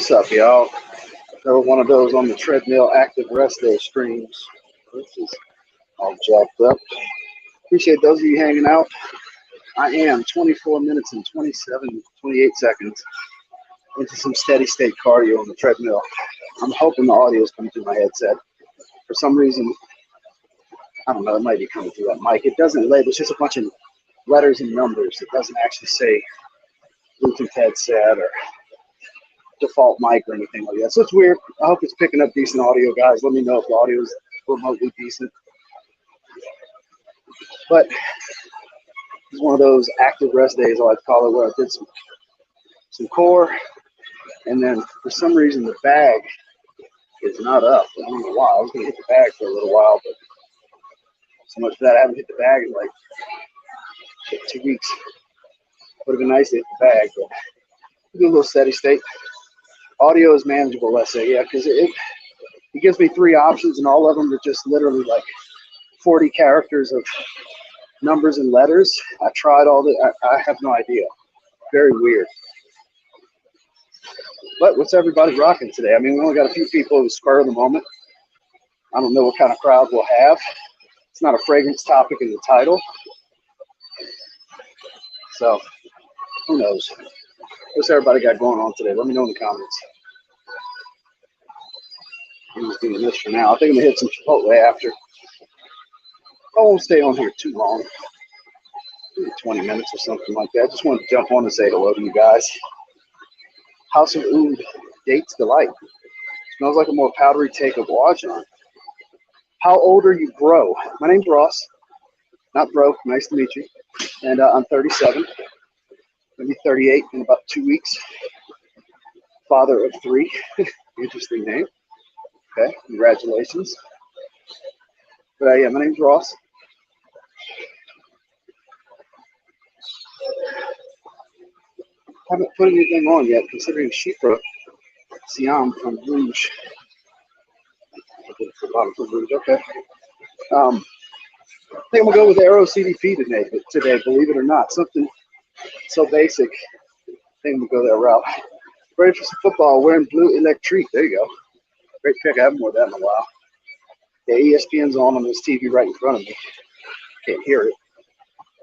What's up, y'all? Another one of those on the Treadmill active rest day streams. This is all jacked up. Appreciate those of you hanging out. I am 24 minutes and 28 seconds into some steady state cardio on the treadmill. I'm hoping the audio is coming through my headset. For some reason, I don't know, it might be coming through that mic. It doesn't label, it's just a bunch of letters and numbers. It doesn't actually say Bluetooth headset or default mic or anything like that. So it's weird. I hope it's picking up decent audio, guys. Let me know if the audio is remotely decent. But it's one of those active rest days, I like to call it, where I did some core, and then for some reason the bag is not up. I don't know why. I was going to hit the bag for a little while, but so much for that. I haven't hit the bag in like 2 weeks. Would have been nice to hit the bag, but do a little steady state. Audio is manageable, let's say, yeah, because it gives me 3 options, and all of them are just literally like 40 characters of numbers and letters. I tried all the, I have no idea. Very weird. But what's everybody rocking today? I mean, we only got a few people who spur of the moment. I don't know what kind of crowd we'll have. It's not a fragrance topic in the title. So, who knows? What's everybody got going on today? Let me know in the comments. I'm just doing this for now. I think I'm going to hit some Chipotle after. I won't stay on here too long. Maybe 20 minutes or something like that. Just wanted to jump on and say hello to you guys. House of Oud dates delight. Smells like a more powdery take of Wajon. How old are you, bro? My name's Ross. Not bro. Nice to meet you. And I'm 37. Maybe 38 in about 2 weeks. Father of 3. Interesting name. Okay, congratulations. But yeah, my name's Ross. Haven't put anything on yet, considering Shipra Siam from Rouge. I did it for bottom from Rouge, okay. I think I'm gonna go with Aero CDP today, believe it or not. Something so basic. I think I'm gonna go that route. Ready for some football, wearing blue Electrique. There you go. Great pick. I haven't worn that in a while. Yeah, ESPN's on this TV right in front of me. Can't hear it,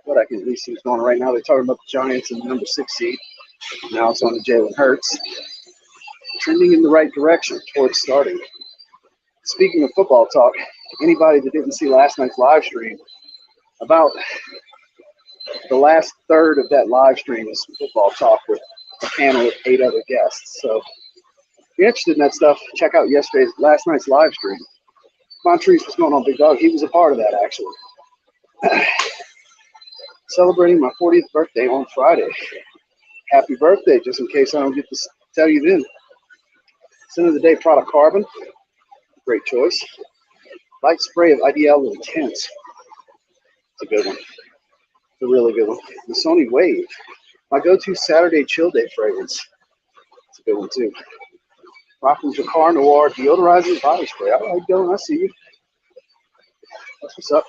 but I can at least see what's going on right now. They're talking about the Giants in the number 6 seed. Now it's on to Jalen Hurts. Trending in the right direction towards starting. Speaking of football talk, anybody that didn't see last night's live stream, about the last third of that live stream is football talk with a panel of 8 other guests. So if you're interested in that stuff, check out last night's live stream. Montrese was going on, big dog. He was a part of that, actually. Celebrating my 40th birthday on Friday. Happy birthday, just in case I don't get to tell you then. Scent of the day, product Carbon. Great choice. Light spray of IDL Intense. It's a good one. It's a really good one. The Sony Wave. My go-to Saturday chill day fragrance. It's a good one, too. Rocking Jacquard Noir deodorizing body spray. All right, Dylan, I see you. That's what's up.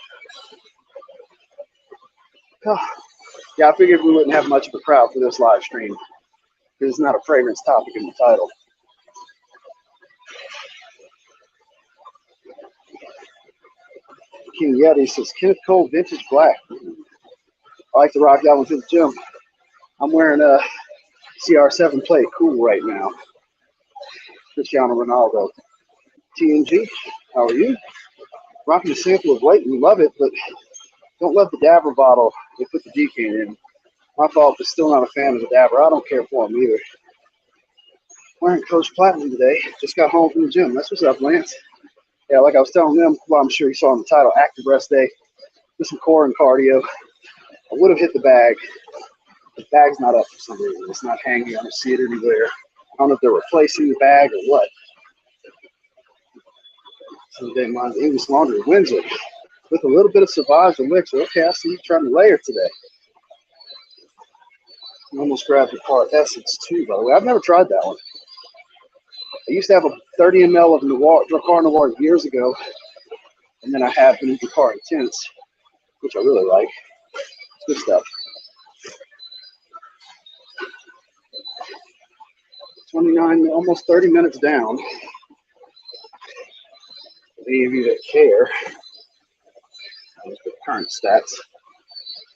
Oh, yeah, I figured we wouldn't have much of a crowd for this live stream because it's not a fragrance topic in the title. King Yeti says, Kenneth Cole Vintage Black. I like to rock that one to the gym. I'm wearing a CR7 plate cool right now. Cristiano Ronaldo. TNG, how are you? Rocking a sample of White and love it, but don't love the Dabber bottle they put the decan in. My fault, but still not a fan of the Dabber. I don't care for them either. Wearing Coach Platinum today. Just got home from the gym. That's what's up, Lance. Yeah, like I was telling them, well, I'm sure you saw in the title, active rest day. Did some core and cardio. I would have hit the bag. The bag's not up for some reason. It's not hanging. I don't see it anywhere. I don't know if they're replacing the bag or what. So they mind English Laundry, Windsor, with a little bit of Sauvage Elixir. Okay, I see you trying to layer today. I almost grabbed the part Essence too, by the way. I've never tried that one. I used to have a 30 ml of Jacquard Noir years ago, and then I have the new Jacquard Intense, which I really like. It's good stuff. 29, almost 30 minutes down. For any of you that care, look at the current stats.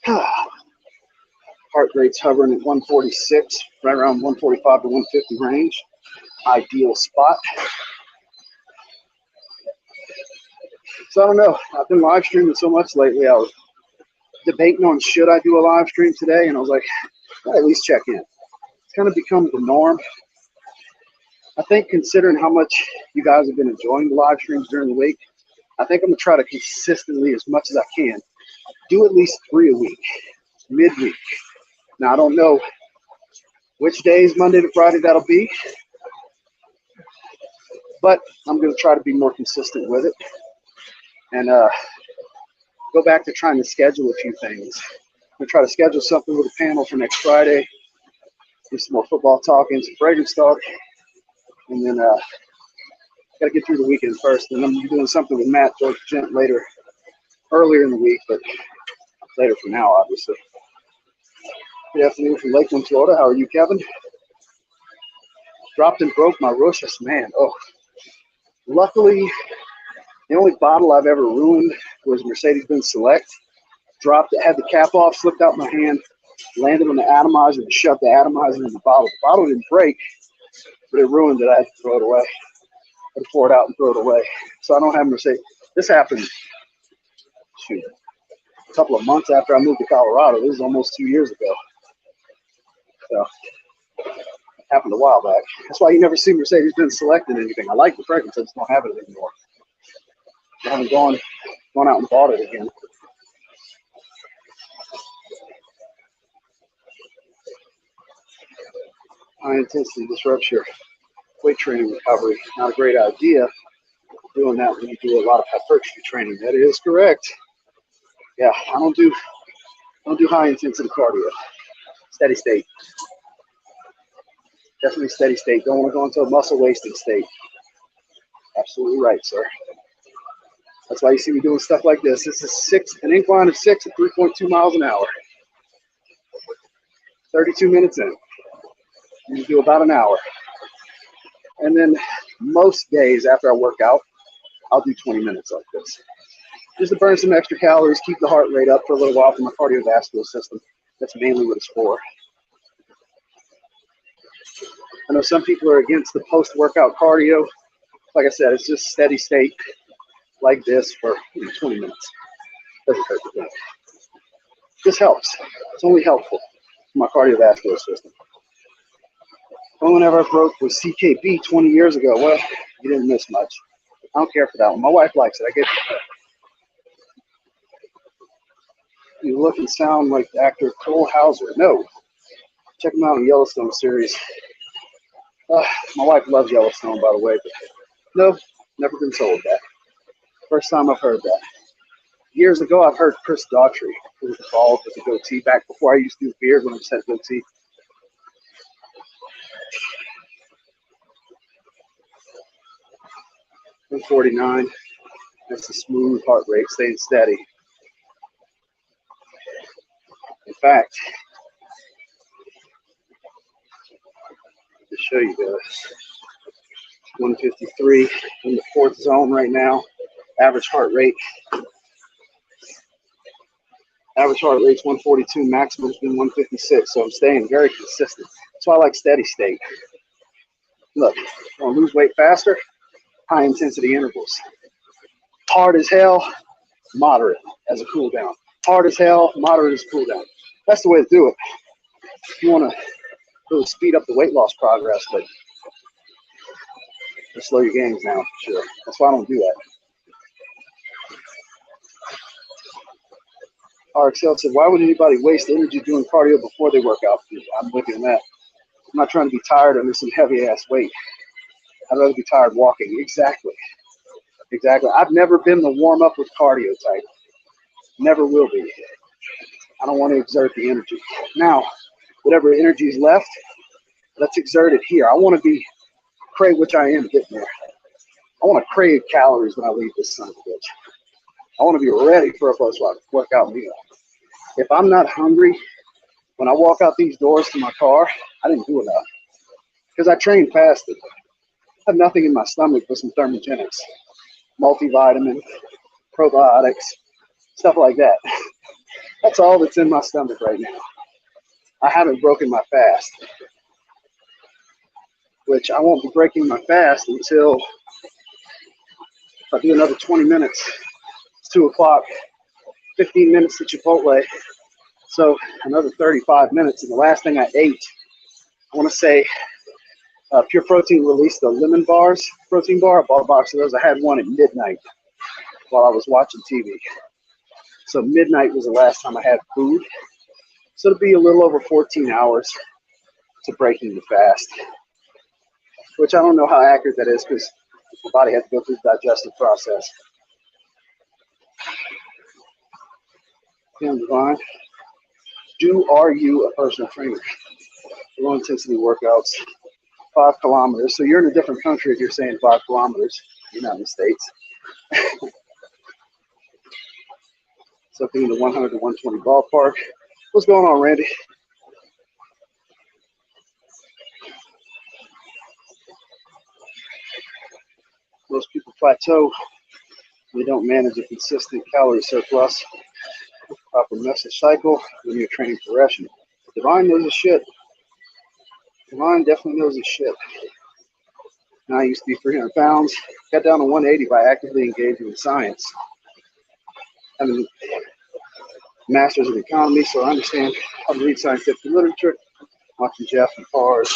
Heart rate's hovering at 146, right around 145 to 150 range. Ideal spot. So I don't know. I've been live streaming so much lately. I was debating on should I do a live stream today, and I was like, I'll at least check in. It's kind of become the norm. I think considering how much you guys have been enjoying the live streams during the week, I think I'm gonna try to consistently, as much as I can, do at least 3 a week, midweek. Now I don't know which days, Monday to Friday, that'll be, but I'm gonna try to be more consistent with it and go back to trying to schedule a few things. I'm gonna try to schedule something with a panel for next Friday, do some more football talk and some fragrance talk, and then gotta get through the weekend first. And I'm gonna be doing something with Matt George Gent earlier in the week, but later from now, obviously. Good afternoon from Lakeland, Florida. How are you, Kevin? Dropped and broke my Rochas, man. Oh, luckily, the only bottle I've ever ruined was Mercedes-Benz Select. Dropped it, had the cap off, slipped out my hand, landed on the atomizer and shoved the atomizer in the bottle. The bottle didn't break, but it ruined it. I had to throw it away. I had to pour it out and throw it away. So I don't have Mercedes. This happened, shoot, a couple of months after I moved to Colorado. This is almost 2 years ago. So it happened a while back. That's why you never see Mercedes-Benz Select in anything. I like the fragrance, I just don't have it anymore. I haven't gone out and bought it again. High intensity disrupts your weight training recovery. Not a great idea doing that when you do a lot of hypertrophy training. That is correct. Yeah, I don't do high intensity cardio. Steady state. Definitely steady state. Don't want to go into a muscle wasting state. Absolutely right, sir. That's why you see me doing stuff like this. This is an incline of 6 at 3.2 miles an hour. 32 minutes in. You do about an hour. And then most days after I work out, I'll do 20 minutes like this. Just to burn some extra calories, keep the heart rate up for a little while for my cardiovascular system. That's mainly what it's for. I know some people are against the post-workout cardio. Like I said, it's just steady state like this for 20 minutes. Doesn't hurt the thing. This helps. It's only helpful for my cardiovascular system. The only one ever I broke was CKB 20 years ago. Well, you didn't miss much. I don't care for that one. My wife likes it. I get it. You look and sound like the actor Cole Hauser. No. Check him out on the Yellowstone series. My wife loves Yellowstone, by the way. But no, never been told that. First time I've heard that. Years ago, I've heard Chris Daughtry, who was bald with a goatee, back before I used to do beard when I just had goatee. $149. That's a smooth heart rate, staying steady. In fact, to show you this, 153 in the 4th zone right now. Average heart rate. Average heart rate's 142. Maximum's been 156. So I'm staying very consistent. That's why I like steady state. Look, want to lose weight faster? High intensity intervals. Hard as hell, moderate as a cool down. Hard as hell, moderate as a cool down. That's the way to do it. You want to really speed up the weight loss progress, but slow your gains down for sure. That's why I don't do that. RXL said, why would anybody waste energy doing cardio before they work out? I'm looking at that. I'm not trying to be tired under some heavy ass weight. I'd rather be tired walking. Exactly. Exactly. I've never been the warm up with cardio type. Never will be. I don't want to exert the energy. Now, whatever energy is left, let's exert it here. I want to be crave, which I am getting there. I want to crave calories when I leave this son of a bitch. I want to be ready for a post-workout meal. If I'm not hungry when I walk out these doors to my car, I didn't do enough. because I train fasted. I have nothing in my stomach but some thermogenics, multivitamin, probiotics, stuff like that. That's all that's in my stomach right now. I haven't broken my fast, which I won't be breaking my fast until if I do another 20 minutes. It's 2 o'clock, 15 minutes to Chipotle. So another 35 minutes. And the last thing I ate, I want to say Pure Protein released the lemon bars, protein bar. I bought a box of those. I had one at midnight while I was watching TV. So midnight was the last time I had food. So it'll be a little over 14 hours to breaking the fast, which I don't know how accurate that is because the body has to go through the digestive process. Divine, are you a personal trainer? Low intensity workouts, 5 kilometers. So you're in a different country if you're saying 5 kilometers. You're not in the States. Something in the 100 to 120 ballpark. What's going on, Randy? Most people plateau. They don't manage a consistent calorie surplus. Proper message cycle when you're training progression. Divine knows his shit. Divine definitely knows his shit. Now I used to be 300 pounds. Got down to 180 by actively engaging in science. I'm a master's in economy, so I understand how to read scientific literature. Watching Jeff and Pars.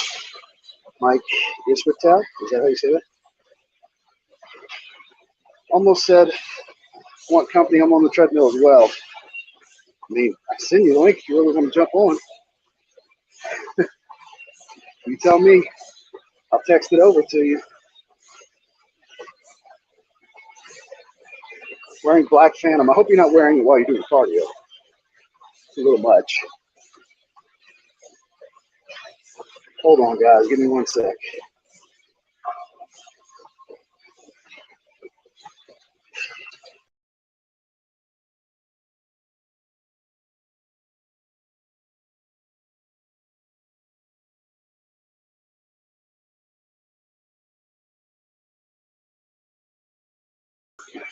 Mike Iswatel, is that how you say that? Almost said, want company, I'm on the treadmill as well. I mean, I send you the link if you really want to jump on. You tell me, I'll text it over to you. Wearing Black Phantom. I hope you're not wearing it while you're doing cardio. It's a little much. Hold on, guys. Give me 1 sec.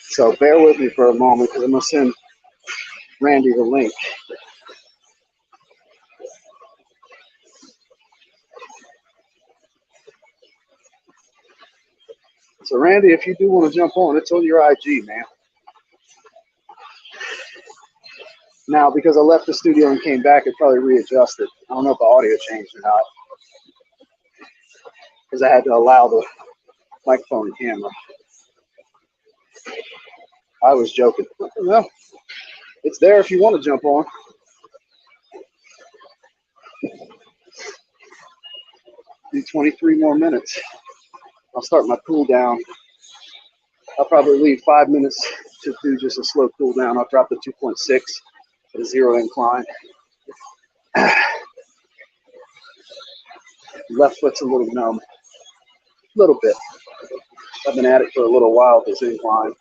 So bear with me for a moment because I'm going to send Randy the link. So Randy, if you do want to jump on, it's on your IG, man. Now, because I left the studio and came back, it probably readjusted. I don't know if the audio changed or not. Because I had to allow the microphone and camera. I was joking. Well, it's there if you want to jump on. Do 23 more minutes. I'll start my cool down. I'll probably leave 5 minutes to do just a slow cool down. I'll drop the 2.6 at a 0 incline. Left foot's a little numb. A little bit. I've been at it for a little while, this incline.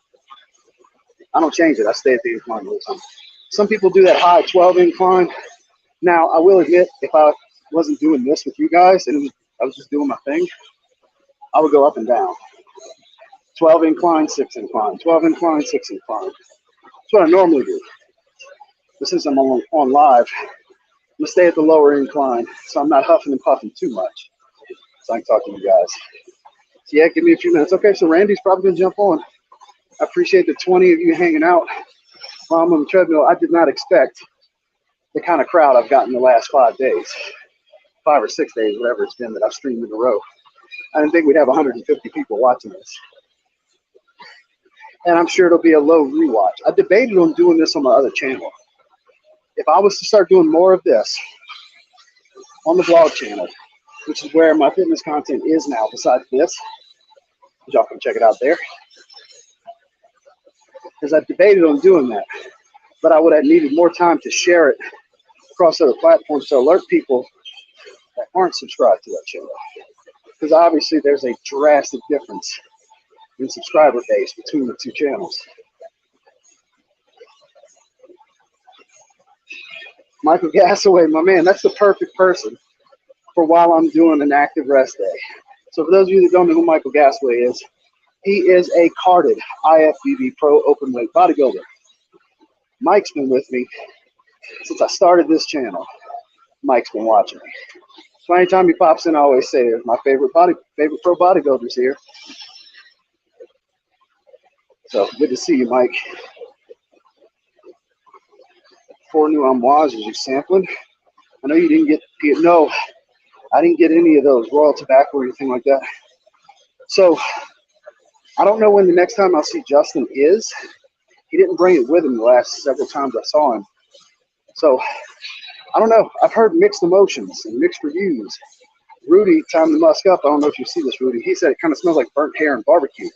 I don't change it. I stay at the incline all the time. Some people do that high 12 incline. Now, I will admit, if I wasn't doing this with you guys and I was just doing my thing, I would go up and down. 12 incline, 6 incline. 12 incline, 6 incline. That's what I normally do. But since I'm on live, I'm going to stay at the lower incline so I'm not huffing and puffing too much. So I can talk to you guys. So yeah, give me a few minutes. Okay, so Randy's probably going to jump on. I appreciate the 20 of you hanging out while I'm on the treadmill. I did not expect the kind of crowd I've gotten the last 5 days. 5 or 6 days, whatever it's been that I've streamed in a row. I didn't think we'd have 150 people watching this. And I'm sure it'll be a low rewatch. I debated on doing this on my other channel. If I was to start doing more of this on the vlog channel, which is where my fitness content is now besides this, y'all can check it out there. Because I debated on doing that. But I would have needed more time to share it across other platforms to alert people that aren't subscribed to that channel. Because obviously there's a drastic difference in subscriber base between the two channels. Michael Gasaway, my man, that's the perfect person for while I'm doing an active rest day. So for those of you that don't know who Michael Gasway is, he is a carded IFBB pro open weight bodybuilder. Mike's been with me since I started this channel. Mike's been watching me. So anytime he pops in, I always say, my favorite pro bodybuilders here. So good to see you, Mike. 4 new armoires as you sampling. I know you didn't get no, I didn't get any of those Royal Tobacco or anything like that. So I don't know when the next time I'll see Justin is. He didn't bring it with him the last several times I saw him. So I don't know. I've heard mixed emotions and mixed reviews. Rudy, time to musk up. I don't know if you see this, Rudy. He said it kind of smells like burnt hair and barbecue.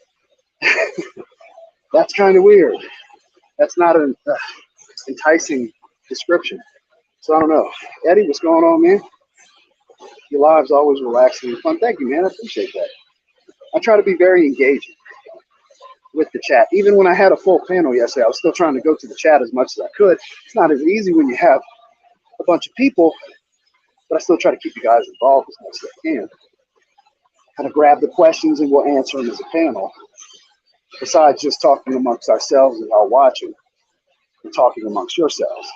That's kind of weird. That's not an enticing description. So I don't know. Eddie, what's going on, man? Your live's always relaxing and fun. Thank you, man. I appreciate that. I try to be very engaging with the chat. Even when I had a full panel yesterday, I was still trying to go to the chat as much as I could. It's not as easy when you have a bunch of people, but I still try to keep you guys involved as much as I can. Kind of grab the questions and we'll answer them as a panel. Besides just talking amongst ourselves and while watching and talking amongst yourselves.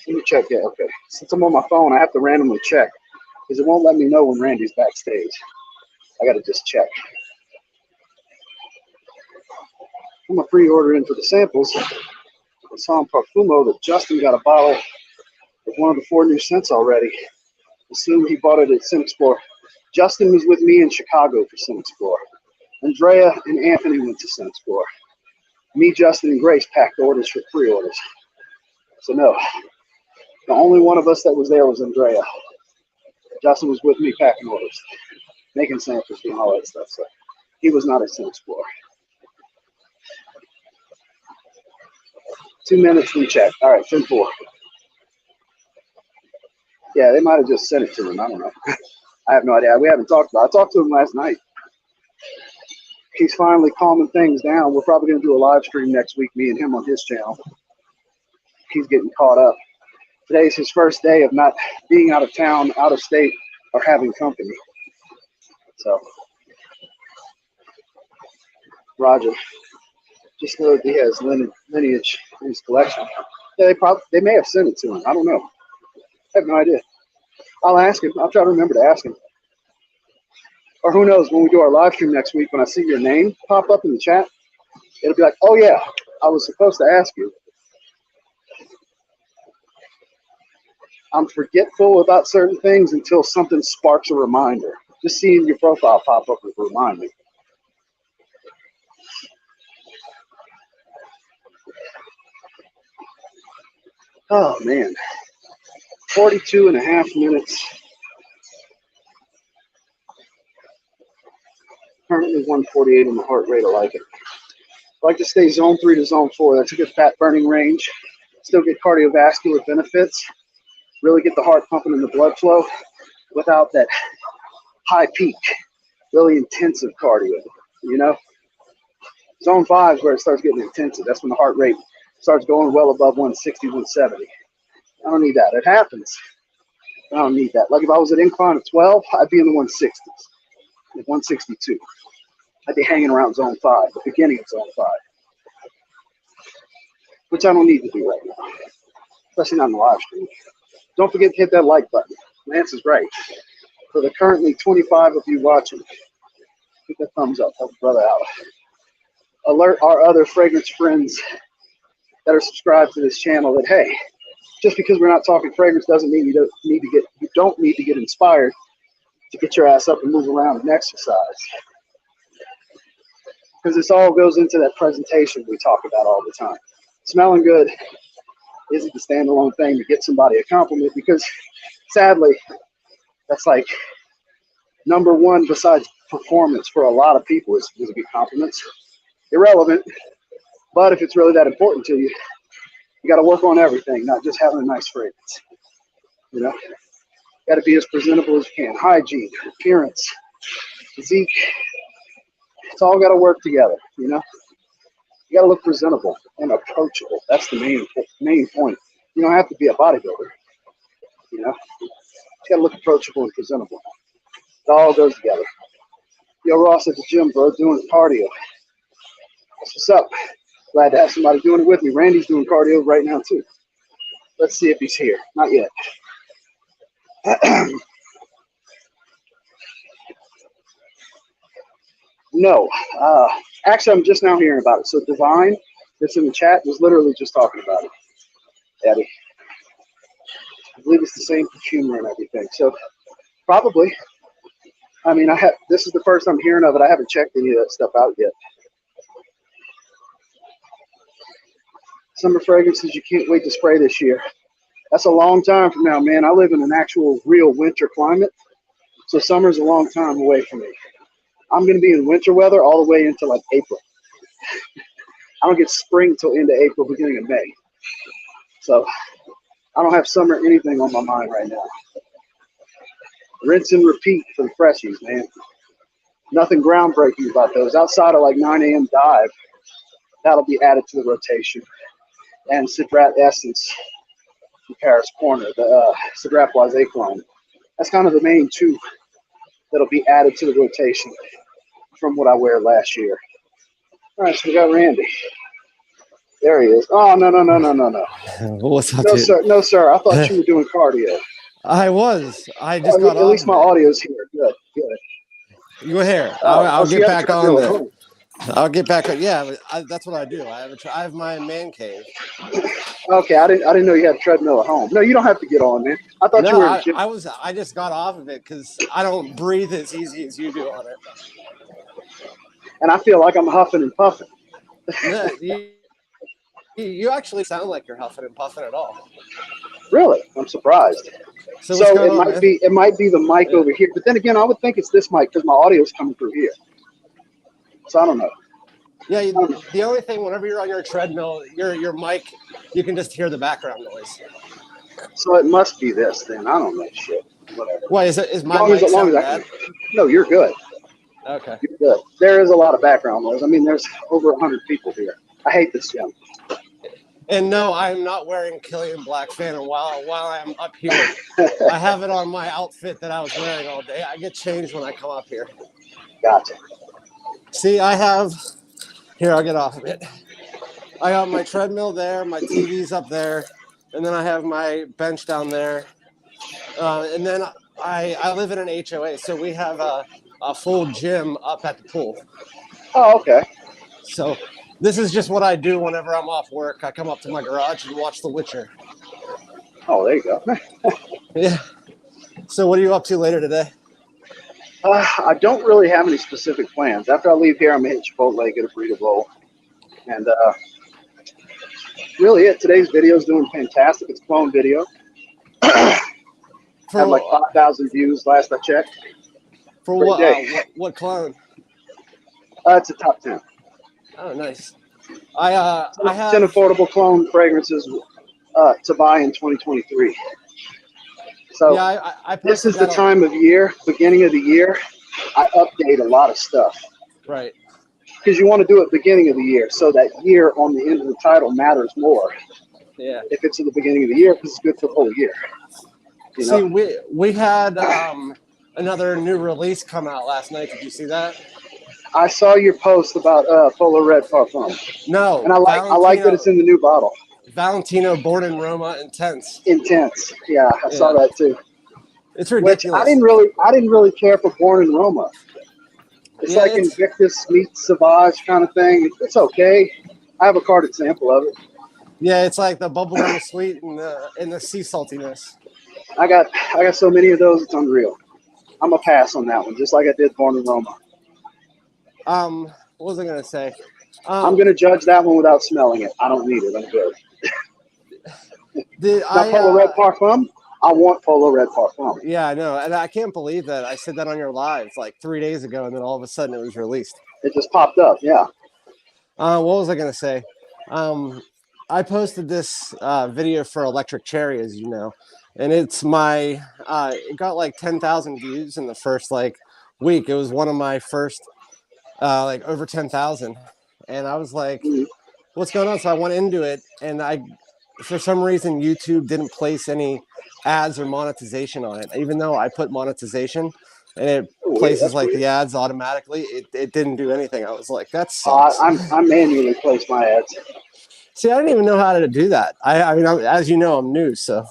Let me check that. Okay. Since I'm on my phone, I have to randomly check because it won't let me know when Randy's backstage. I got to just check. I'm going to pre-order in for the samples. I saw in Parfumo that Justin got a bottle of one of the 4 new scents already. Assume he bought it at Cinexplore. Justin was with me in Chicago for Cinexplore. Andrea and Anthony went to Cinexplore. Me, Justin, and Grace packed orders for pre-orders. So no, the only one of us that was there was Andrea. Justin was with me packing orders, making samples, doing all that stuff. So he was not at Cinexplore. 2 minutes from check. All right, 10-4. Yeah, they might have just sent it to him. I don't know. I have no idea. We haven't talked about it. I talked to him last night. He's finally calming things down. We're probably going to do a live stream next week, me and him on his channel. He's getting caught up. Today's his first day of not being out of town, out of state, or having company. So, Roger, just know that he has lineage in his collection. Yeah, they may have sent it to him. I don't know. I have no idea. I'll ask him. I'll try to remember to ask him. Or who knows, when we do our live stream next week, when I see your name pop up in the chat, it'll be like, oh yeah, I was supposed to ask you. I'm forgetful about certain things until something sparks a reminder. Just seeing your profile pop up will remind me. Oh man, 42.5 minutes. Currently 148 in the heart rate. I like it. I like to stay zone 3 to zone 4. That's a good fat burning range. Still get cardiovascular benefits. Really get the heart pumping and the blood flow without that high peak, really intensive cardio, you know? Zone 5 is where it starts getting intensive. That's when the heart rate starts going well above 160, 170. I don't need that. It happens. I don't need that. Like if I was at incline of 12, I'd be in the 160s, like 162. I'd be hanging around zone 5, the beginning of zone 5, which I don't need to do right now, especially not in the live stream. Don't forget to hit that like button. Lance is right. For the currently 25 of you watching, hit that thumbs up. Help a brother out. Alert our other fragrance friends that are subscribed to this channel that, hey, just because we're not talking fragrance doesn't mean you don't need to get inspired to get your ass up and move around and exercise. Because this all goes into that presentation we talk about all the time. Smelling good isn't the standalone thing to get somebody a compliment, because sadly, that's like number one besides performance for a lot of people is to get compliments. Irrelevant, but if it's really that important to you, you got to work on everything, not just having a nice fragrance. You know, got to be as presentable as you can. Hygiene, appearance, physique, it's all got to work together. You know, you got to look presentable and approachable. That's the main point. You don't have to be a bodybuilder. You know, you gotta look approachable and presentable. It all goes together. Yo, Ross at the gym, bro, doing cardio. What's up? Glad to have somebody doing it with me. Randy's doing cardio right now too. Let's see if he's here. Not yet. No. Actually, I'm just now hearing about it. So Divine, that's in the chat, was literally just talking about it. Eddie. I believe it's the same perfumer and everything. So probably. I mean, this is the first I'm hearing of it. I haven't checked any of that stuff out yet. Summer fragrances you can't wait to spray this year. That's a long time from now, man. I live in an actual real winter climate. So summer's a long time away from me. I'm going to be in winter weather all the way into like April. I don't get spring till into April, beginning of May. So I don't have summer anything on my mind right now. Rinse and repeat for the freshies, man. Nothing groundbreaking about those. Outside of like 9 a.m. dive, that'll be added to the rotation. And Citrat Essence in Paris Corner, the Citrat Boisé clone. That's kind of the main two that'll be added to the rotation from what I wear last year. All right, so we got Randy. There he is. Oh, no. What's up, No, dude? sir. No, sir. I thought you were doing cardio. I was. I just got at least my audio's here. Good. Go here. I'll get back on there. I'll get back on. Yeah, that's what I do. I have my man cave. Okay, I didn't know you had a treadmill at home. No, you don't have to get on, man. I thought you were in the gym. I just got off of it because I don't breathe as easy as you do on it. And I feel like I'm huffing and puffing. Yeah, you actually sound like you're huffing and puffing at all. Really? I'm surprised. So it might be the mic over here, but then again, I would think it's this mic because my audio is coming through here. So I don't know. Yeah, the only thing whenever you're on your treadmill, your mic, you can just hear the background noise. So it must be this then. I don't know shit. Whatever. Why is my mic sound bad? No, you're good. Okay. You're good. There is a lot of background noise. I mean, there's over 100 people here. I hate this gym. And no, I'm not wearing Killian Black Phantom while I'm up here. I have it on my outfit that I was wearing all day. I get changed when I come up here. Gotcha. See, I'll get off of it. I got my treadmill there, my TV's up there, and then I have my bench down there. And then I live in an HOA, so we have a full gym up at the pool. Oh, okay. So this is just what I do whenever I'm off work. I come up to my garage and watch The Witcher. Oh, there you go. Yeah. So what are you up to later today? I don't really have any specific plans. After I leave here, I'm going to hit Chipotle, get a burrito bowl. And really it. Today's video is doing fantastic. It's a clone video. Had like 5,000 views last I checked. For what clone? It's a top 10. Oh, nice. I have 10 affordable clone fragrances to buy in 2023. So yeah, this is the time of year, beginning of the year, I update a lot of stuff. Right. Because you want to do it beginning of the year, so that year on the end of the title matters more. Yeah. If it's at the beginning of the year, because it's good for the whole year. You know? See, we had another new release come out last night. Did you see that? I saw your post about Polo Red Parfum. No. And I like that it's in the new bottle. Valentino Born in Roma Intense. Intense. Yeah, I saw that too. It's ridiculous. Which I didn't really care for Born in Roma. It's like Invictus meets Sauvage kind of thing. It's okay. I have a carded sample of it. Yeah, it's like the bubblegum sweet and the sea saltiness. I got so many of those, it's unreal. I'm a pass on that one, just like I did Born in Roma. What was I gonna say? I'm gonna judge that one without smelling it. I don't need it. I'm good. Polo Red Parfum. I want Polo Red Parfum. Yeah, I know, and I can't believe that I said that on your live like 3 days ago, and then all of a sudden it was released. It just popped up. Yeah. What was I gonna say? I posted this video for Electric Cherry, as you know, and it's my it got like 10,000 views in the first like week. It was one of my first like over 10,000, and I was like, what's going on? So I went into it, and for some reason, YouTube didn't place any ads or monetization on it, even though I put monetization and it places like the ads automatically. It didn't do anything. I was like, that sucks. I manually place my ads. See, I didn't even know how to do that. I mean, as you know, I'm new, so.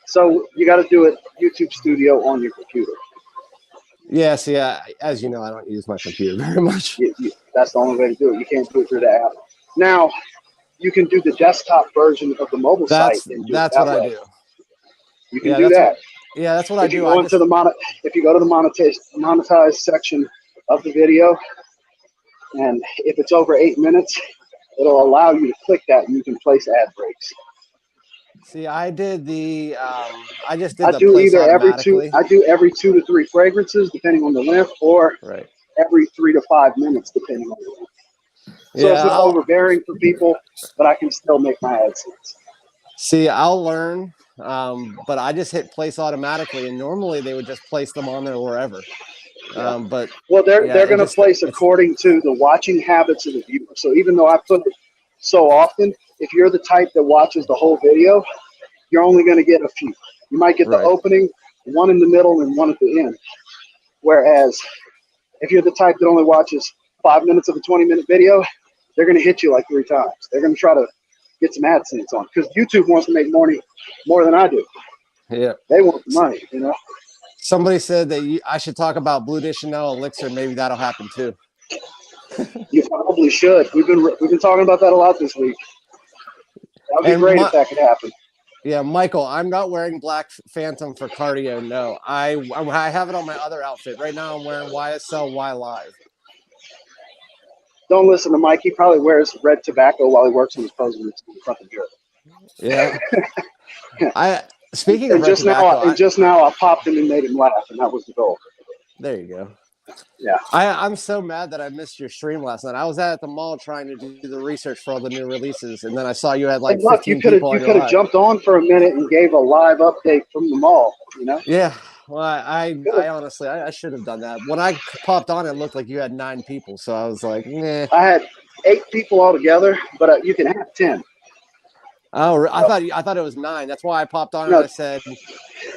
So you got to do it YouTube Studio on your computer. Yeah, see, as you know, I don't use my computer very much. That's the only way to do it. You can't do it through the app. Now, you can do the desktop version of the mobile site. That's what I do. You can do that. That's what I do. If you go to the monetize section of the video, and if it's over 8 minutes, it'll allow you to click that, and you can place ad breaks. See, I did the. I do every 2 to 3 fragrances, depending on the length, or every 3 to 5 minutes, depending on the length. So it's not overbearing for people, but I can still make my AdSense. See, I'll learn, but I just hit place automatically, and normally they would just place them on there wherever. But they're going to place according to the watching habits of the viewer. So even though I put it so often, if you're the type that watches the whole video, you're only going to get a few. You might get the opening, one in the middle, and one at the end. Whereas if you're the type that only watches 5 minutes of a 20-minute video, they're going to hit you like 3 times. They're going to try to get some AdSense on, because YouTube wants to make more than I do. Yeah, they want the money, you know. Somebody said that I should talk about Blue de Chanel Elixir. Maybe that'll happen too. You probably should. We've been talking about that a lot this week. That would be great if that could happen. Yeah, Michael, I'm not wearing Black Phantom for cardio. No, I have it on my other outfit right now. I'm wearing YSL Y Live. Don't listen to Mike. He probably wears red tobacco while he works on his posing in front of the mirror. Yeah. Speaking of red tobacco, just now I popped him and made him laugh, and that was the goal. There you go. Yeah. I'm so mad that I missed your stream last night. I was at the mall trying to do the research for all the new releases, and then I saw you had like 15 people on your live. You could have jumped on for a minute and gave a live update from the mall, you know? Yeah. Well, I honestly, I should have done that. When I popped on, it looked like you had 9 people, so I was like, nah. I had 8 people altogether, but you can have 10. Oh, I thought it was 9. That's why I popped on and I said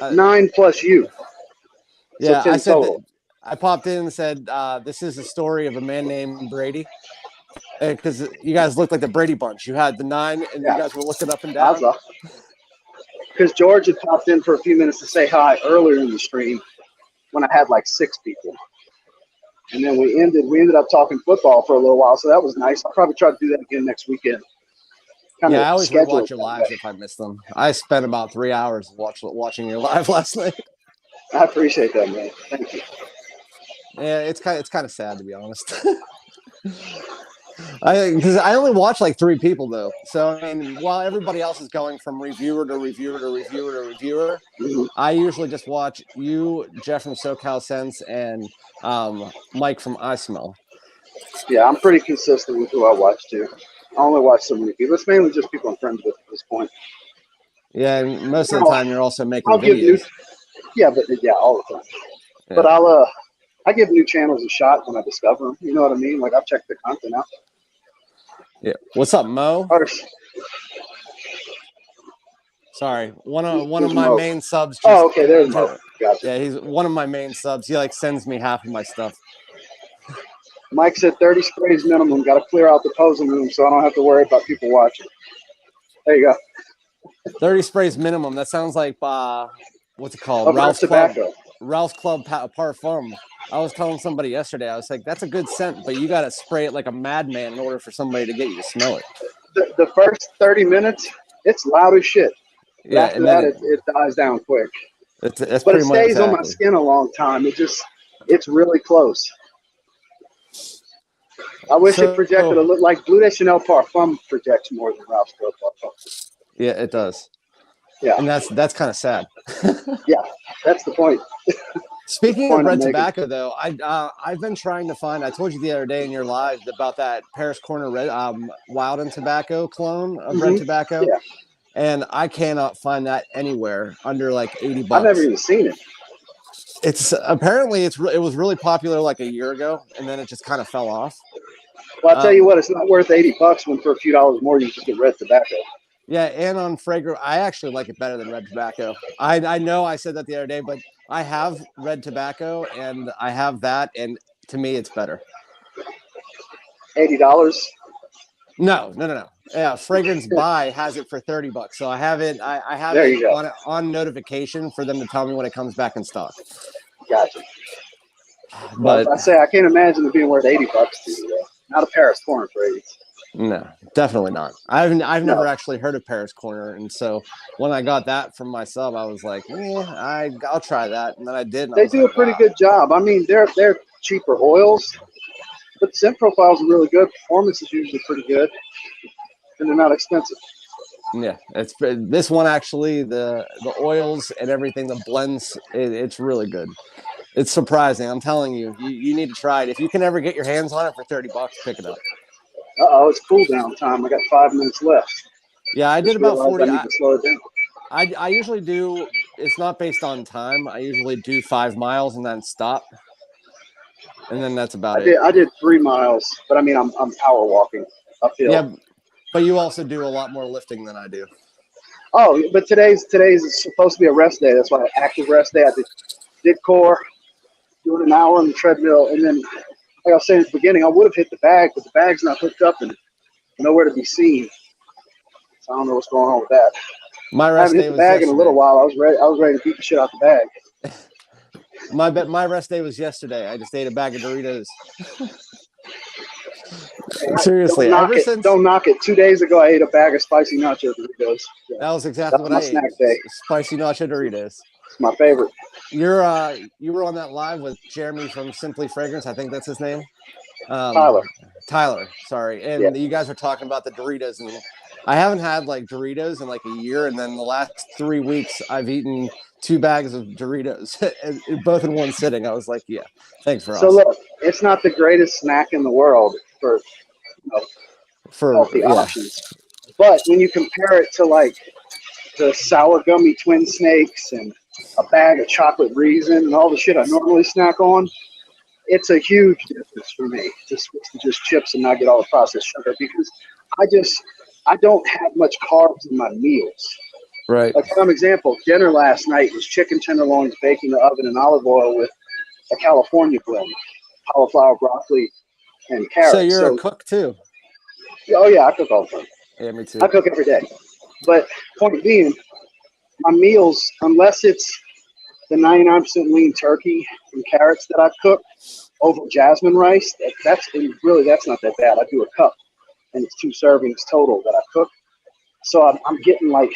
9 plus you. Yeah, so I said that, I popped in and said this is a story of a man named Brady, because you guys looked like the Brady Bunch. You had the 9, and you guys were looking up and down. Because George had popped in for a few minutes to say hi earlier in the stream when I had like 6 people, and then we ended up talking football for a little while, so that was nice. I'll probably try to do that again next weekend. I always watch your lives if I miss them. I spent about 3 hours watching your live last night. I appreciate that, man. Thank you. Yeah, it's kind of sad, to be honest. Because I only watch like 3 people though. So I mean, while everybody else is going from reviewer to reviewer to reviewer to reviewer, I usually just watch you, Jeff from SoCal Sense, and Mike from I Smell. Yeah, I'm pretty consistent with who I watch too. I only watch so many people. It's mainly just people I'm friends with at this point. Yeah, and most of the time you're also making videos. All the time. Yeah. But I give new channels a shot when I discover them. You know what I mean? Like, I've checked the content out. Yeah. What's up, Mo? Sorry, one of my main subs. Okay, there's Mo. Gotcha. Yeah, he's one of my main subs. He like sends me half of my stuff. Mike said 30 sprays minimum. Got to clear out the posing room so I don't have to worry about people watching. There you go. 30 sprays minimum. That sounds like what's it called? Ralph's Club Parfum. I was telling somebody yesterday, I was like, that's a good scent, but you got to spray it like a madman in order for somebody to get you to smell it. The first 30 minutes, it's loud as shit. Yeah, after that, it dies down quick. But it stays on my skin a long time. It's really close. I wish it projected a little like Blue de Chanel Parfum projects more than Ralph's Club Parfum. Yeah, it does. Yeah, and that's kind of sad. Yeah, that's the point. Speaking of red tobacco, though, I've been trying to find. I told you the other day in your live about that Paris Corner Red Wild and Tobacco clone of red tobacco, and I cannot find that anywhere under like $80. I've never even seen it. It's apparently it was really popular like a year ago, and then it just kind of fell off. Well, I'll tell you what, it's not worth $80 when for a few dollars more you just get red tobacco. Yeah, and on fragrant, I actually like it better than red tobacco. I know I said that the other day, but I have red tobacco and I have that, and to me, it's better. $80. No, no, no, no. Yeah, Fragrance Buy has it for $30, so I have it. I have There it you go. on notification for them to tell me when it comes back in stock. Gotcha. But well, I say I can't imagine it being worth $80 to you. Not a Paris corner for 80. no, definitely not. I've No. never actually heard of Paris Corner, and so when I got that from my sub, I was like, yeah, I'll try that, and then I did. And They I was do like, a pretty wow. good job. I mean, they're cheaper oils, but the scent profiles are really good. Performance is usually pretty good, and they're not expensive. Yeah, it's this one actually. The oils and everything, the blends, it's really good. It's surprising. I'm telling you, you need to try it. If you can ever get your hands on it for $30, pick it up. Uh-oh, it's cool down time. I got 5 minutes left. Yeah, I did Just about realized 40. I need to slow it down. I usually do. It's not based on time. I usually do 5 miles and then stop, and then that's about it. I did 3 miles, but I mean I'm power walking uphill. Yeah, but you also do a lot more lifting than I do. Oh, but today's supposed to be a rest day. That's why active rest day. I did core, doing an hour on the treadmill, and then like I was saying at the beginning, I would have hit the bag, but the bag's not hooked up and nowhere to be seen. So I don't know what's going on with that. My I rest haven't hit day the was bag yesterday. in a little while. I was ready to beat the shit out the bag. My rest day was yesterday. I just ate a bag of Doritos. Seriously, don't knock it. 2 days ago, I ate a bag of spicy nacho Doritos. Yeah. That was exactly what I ate. Snack day. Spicy nacho Doritos. It's my favorite. You were on that live with Jeremy from Simply Fragrance. I think that's his name. Tyler, sorry. And you guys were talking about the Doritos, and I haven't had like Doritos in like a year, and then the last 3 weeks I've eaten 2 bags of Doritos, both in one sitting. I was like, yeah, thanks for look, it's not the greatest snack in the world for healthy options, but when you compare it to like the sour gummy twin snakes and a bag of chocolate raisin and all the shit I normally snack on, it's a huge difference for me to switch to just chips and not get all the processed sugar, because I don't have much carbs in my meals. Right. Like for example, dinner last night was chicken tenderloins baked in the oven in olive oil with a California blend, cauliflower, broccoli, and carrots. So you're a cook too? Oh yeah, I cook all the time. Yeah, me too. I cook every day. But point being, my meals, unless it's the 99% lean turkey and carrots that I cook over jasmine rice, that's not that bad. I do a cup, and it's 2 servings total that I cook. So I'm getting like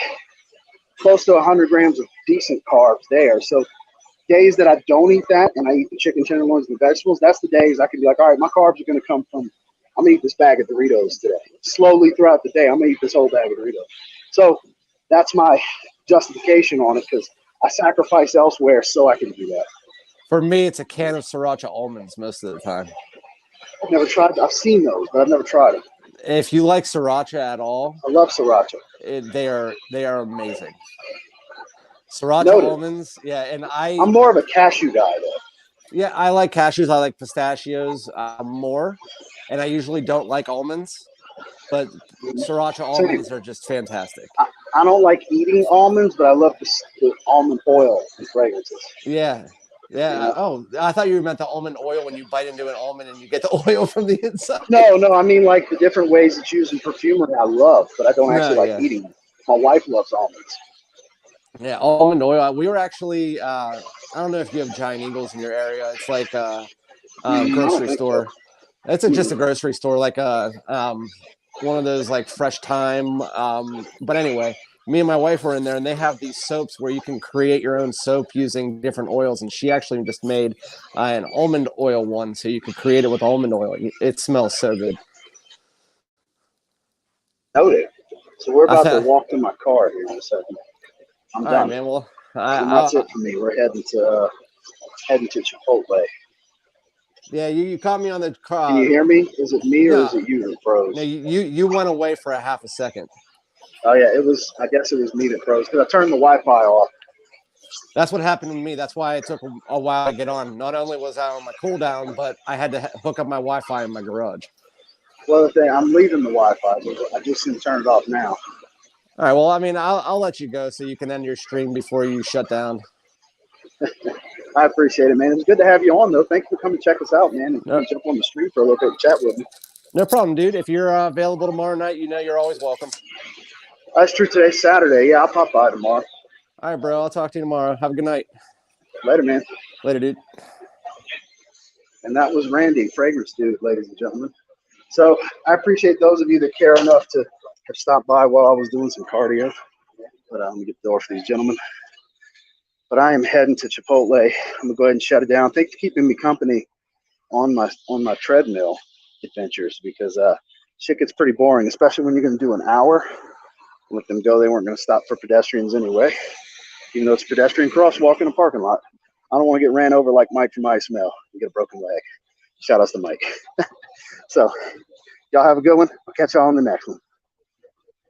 close to 100 grams of decent carbs there. So days that I don't eat that and I eat the chicken tenderloins and the vegetables, that's the days I can be like, all right, my carbs are going to come from, I'm going to eat this bag of Doritos today. Slowly throughout the day, I'm going to eat this whole bag of Doritos. So that's my justification on it, because I sacrifice elsewhere so I can do that. For me, it's a can of Sriracha almonds most of the time. I've never tried. I've seen those, but I've never tried them. If you like Sriracha at all, I love Sriracha. They are amazing. Sriracha almonds, yeah, and I'm more of a cashew guy though. Yeah, I like cashews. I like pistachios more, and I usually don't like almonds, but Sriracha almonds are just fantastic. I don't like eating almonds, but I love the almond oil and fragrances. Yeah. Yeah. Oh, I thought you meant the almond oil when you bite into an almond and you get the oil from the inside. No. I mean like the different ways it's used in perfumery. I love, but I don't actually like eating them. My wife loves almonds. Yeah, almond oil. We were actually. I don't know if you have Giant Eagles in your area. It's like a grocery store. So. It's just a grocery store, like one of those like Fresh Time. But anyway. Me and my wife were in there, and they have these soaps where you can create your own soap using different oils. And she actually just made an almond oil one, so you could create it with almond oil. It smells so good. Noted. So we're about to walk to my car here in a second. I'm done. All right, man. Well, that's it for me. We're heading to Chipotle. Yeah, you caught me on the car. Can you hear me? Is it me or is it you that froze? No, you went away for a half a second. Oh yeah, I guess it was me that froze because I turned the Wi-Fi off. That's what happened to me. That's why it took a while to get on. Not only was I on my cooldown, but I had to hook up my Wi-Fi in my garage. Well, I'm leaving the Wi-Fi. I just didn't turn it off now. All right. Well, I mean, I'll let you go so you can end your stream before you shut down. I appreciate it, man. It was good to have you on, though. Thanks for coming to check us out, man. And No, jump on the stream for a little bit and chat with me. no problem, dude. If you're available tomorrow night, you know you're always welcome. That's true. Today's Saturday. Yeah, I'll pop by tomorrow. All right, bro. I'll talk to you tomorrow. Have a good night. Later, man. Later, dude. And that was Randy, Fragrance Dude, ladies and gentlemen. So I appreciate those of you that care enough to stop by while I was doing some cardio. But I'm gonna get the door for these gentlemen. But I am heading to Chipotle. I'm gonna go ahead and shut it down. Thanks for keeping me company on my treadmill adventures, because shit gets pretty boring, especially when you're gonna do an hour. Let them go. They weren't gonna stop for pedestrians anyway, even though it's a pedestrian crosswalk in a parking lot. I don't want to get ran over like Mike from Ice Smell and get a broken leg. Shout outs to Mike. So y'all have a good one. I'll catch y'all on the next one.